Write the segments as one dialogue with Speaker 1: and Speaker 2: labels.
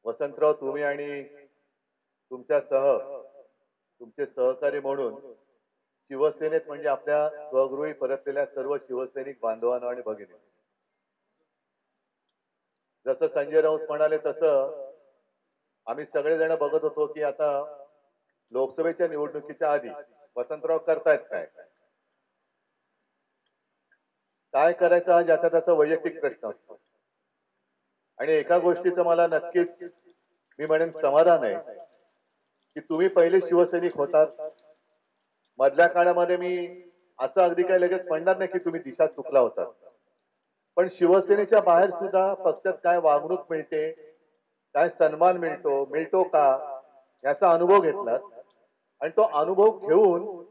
Speaker 1: वसंतराव, तुम्ही आणि तुमच्यासह तुमचे सहकारी म्हणून शिवसेनेत म्हणजे आपल्या स्वगृही परतलेल्या सर्व शिवसैनिक बांधवांनो आणि भगिनी, जसं संजय राऊत म्हणाले तसं आम्ही सगळेजण बघत होतो की आता लोकसभेच्या निवडणुकीच्या आधी वसंतराव करतायत काय काय करायचं हा ज्याचा त्याचा वैयक्तिक प्रश्न असतो. आणि एका गोष्टीचं मला नक्कीच मी म्हणेन समाधान आहे की तुम्ही पहिले शिवसैनिक होतात. मधल्या काळामध्ये मी असं अगदी काही लगेच म्हणणार नाही की तुम्ही दिशा चुकला होता, पण शिवसेनेच्या बाहेर सुद्धा पक्षात काय वागणूक मिळते, काय सन्मान मिळतो मिळतो का, याचा अनुभव घेतलात. आणि तो अनुभव घेऊन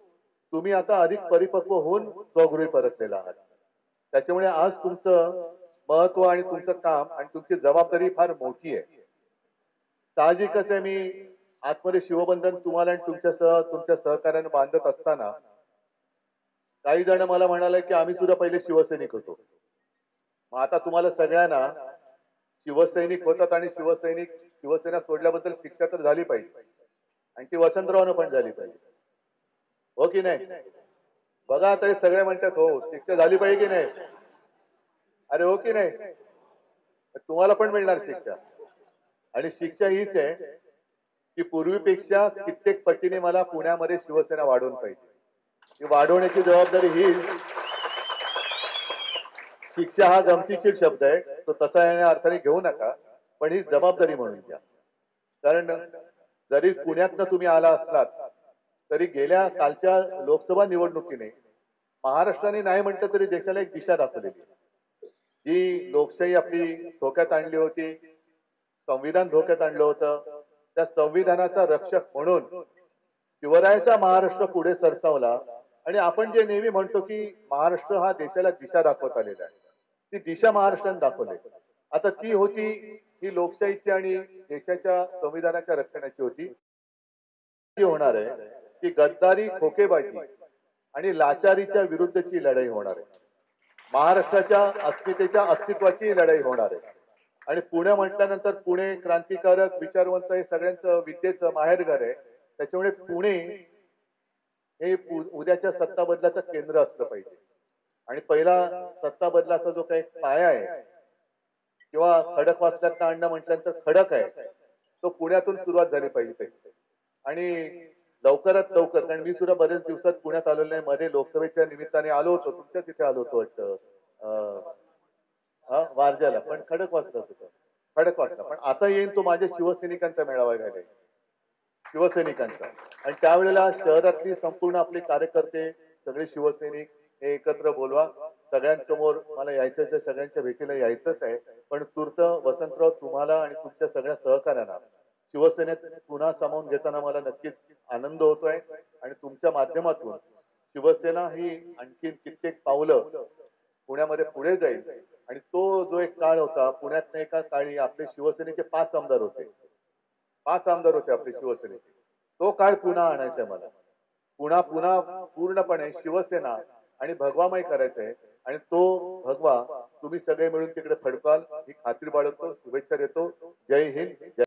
Speaker 1: तुम्ही आता अधिक परिपक्व होऊन स्वगृही परतलेला आहात. त्याच्यामुळे आज तुमचं महत्व आणि तुमचं काम आणि तुमची जबाबदारी फार मोठी आहे. साहजिकच आहे, मी आतमध्ये शिवबंधन तुम्हाला आणि तुमच्या सहकार्याने बांधत असताना काही जण मला म्हणाले की आम्ही सुद्धा पहिले शिवसैनिक होतो. मग आता तुम्हाला सगळ्यांना शिवसैनिक होतात आणि शिवसेना सोडल्याबद्दल शिक्षा तर झाली पाहिजे आणि ती वसंतरावनं पण झाली पाहिजे, हो की नाही? बघा आता हे सगळे म्हणतात हो शिक्षा झाली पाहिजे की नाही. अरे हो की नाही, तुम्हाला पण मिळणार शिक्षा. आणि शिक्षा हीच आहे की पूर्वीपेक्षा कित्येक पटीने मला पुण्यामध्ये शिवसेना वाढवून पाहिजे. ही वाढवण्याची जबाबदारी ही, शिक्षा हा गमतीशीर शब्द आहे, तो तसा या अर्थाने घेऊ नका, पण ही जबाबदारी म्हणून घ्या. कारण जरी पुण्यातनं तुम्ही आला असलात तरी गेल्या कालच्या लोकसभा निवडणुकीने महाराष्ट्राने नाही म्हटलं तरी देशाला एक दिशा दाखवलेली. जी लोकशाही आपली धोक्यात आणली होती, संविधान धोक्यात आणलं होतं, त्या संविधानाचा रक्षक म्हणून शिवरायाचा महाराष्ट्र पुढे सरसावला. आणि आपण जे नेहमी म्हणतो की महाराष्ट्र हा देशाला दिशा दाखवत आलेला आहे, ती दिशा महाराष्ट्राने दाखवली. आता ती होती ही लोकशाहीची आणि देशाच्या संविधानाच्या रक्षणाची होती. होणार आहे की गद्दारी, खोकेबाजी आणि लाचारीच्या विरुद्धची लढाई होणार आहे. महाराष्ट्राच्या अस्मितेच्या अस्तित्वाची लढाई होणार आहे. आणि पुणे म्हटल्यानंतर पुणे क्रांतिकारक विचारवंत हे सगळ्यांचं विद्येचं माहेरघर आहे. त्याच्यामुळे पुणे हे उद्याच्या सत्ता बदलाचं केंद्र असलं पाहिजे. आणि पहिला सत्ता बदलाचा जो काही पाया आहे किंवा खडकवासल्यात आणणं म्हटल्यानंतर खडक आहे, तो पुण्यातून सुरुवात झाली पाहिजे. आणि लवकरात लवकर, कारण मी सुद्धा बरेच दिवसात पुण्यात आलेलो नाही, मध्ये लोकसभेच्या निमित्ताने आलो होतो, तुमच्या तिथे आलो होतो वाटतं वारजाला, पण खडकवासलाच होतं, खडकवासला. पण आता येईन तो माझ्या शिवसैनिकांचा मेळावा झालाय, शिवसैनिकांचा. आणि त्यावेळेला शहरातली संपूर्ण आपले कार्यकर्ते सगळे शिवसैनिक हे एकत्र बोलवा. सगळ्यांसमोर मला यायचंच आहे, सगळ्यांच्या भेटीला यायचंच आहे. पण तूर्त वसंतराव, तुम्हाला आणि तुमच्या सगळ्या सहकार्यांना शिवसेनेत पुन्हा सामावून घेताना मला नक्कीच आनंद होतोय. आणि तुमच्या माध्यमातून शिवसेना ही आणखी कित्येक पावलं पुण्यामध्ये पुढे जाईल. आणि तो जो एक काळ होता पुण्यात, एका काळी आपले शिवसेनेचे 5 आमदार होते, 5 आमदार होते आपले शिवसेनेचे, तो काळ पुन्हा आणायचा मला. पुन्हा पुन्हा पूर्णपणे शिवसेना आणि भगवामय करायचंय. आणि तो भगवा तुम्ही सगळे मिळून तिकडे फडकाल ही खात्री बाळगतो. शुभेच्छा देतो. जय हिंद.